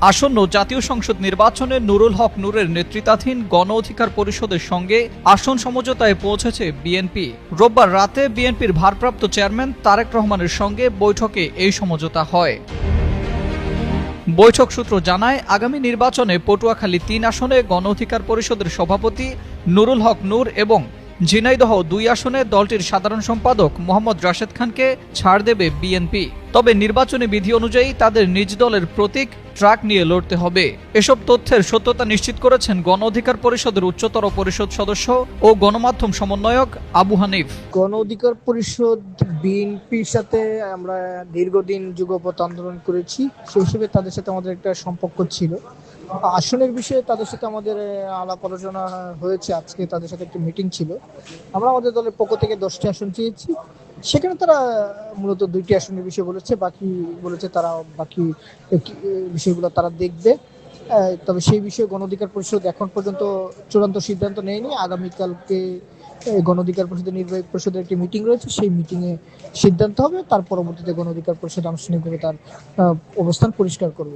আসন্ন জাতীয় সংসদ নির্বাচনে নুরুল হক নূরের নেতৃত্বাধীন গণ অধিকার পরিষদের সঙ্গে আসন সমঝোতায় পৌঁছেছে বিএনপি। রোববার রাতে বিএনপির ভারপ্রাপ্ত চেয়ারম্যান তারেক রহমানের সঙ্গে বৈঠকে এই সমঝোতা হয়। বৈঠক সূত্র জানায়, আগামী নির্বাচনে পটুয়াখালী ৩ আসনে গণ অধিকার পরিষদের সভাপতি নুরুল হক নূর এবং ঝিনাইদহ ২ আসনে দলটির সাধারণ সম্পাদক মোহাম্মদ রাশেদ খানকে ছাড় দেবে বিএনপি। তবে নির্বাচনী বিধি অনুযায়ী তাদের নিজ দলের প্রতীক ট্রাক নিয়ে লড়তে হবে। এসব তথ্যের সত্যতা নিশ্চিত করেছেন গণ অধিকার পরিষদের উচ্চতর পরিষদ সদস্য ও গণমাধ্যম সমন্বয়ক আবু হানিফ। গণ অধিকার পরিষদ বিএনপির সাথে আমরা দীর্ঘদিন যুগপৎ আন্দোলন করেছি, সেই হিসেবে তাদের সাথে আমাদের একটা সম্পর্ক ছিল। আসনের বিষয়ে তাদের সাথে আমাদের আলাপ আলোচনা হয়েছে। আজকে তাদের সাথে একটা মিটিং ছিল। আমরা আমাদের দলের পক্ষ থেকে 10টি আসন চেয়েছি, সেখানে তারা মূলত 2টি আসনের বিষয় বলেছে, বাকি বলেছে তারা বাকি বিষয়গুলো তারা দেখবে। তবে সেই বিষয়ে গণ অধিকার পরিষদ এখন পর্যন্ত চূড়ান্ত সিদ্ধান্ত নেয়নি। আগামীকালকে গণ অধিকার পরিষদের নির্বাহী পরিষদের একটি মিটিং রয়েছে, সেই মিটিংয়ে সিদ্ধান্ত হবে। তার পরবর্তীতে গণ অধিকার পরিষদ আনুষ্ঠানিকভাবে তার অবস্থান পরিষ্কার করবে।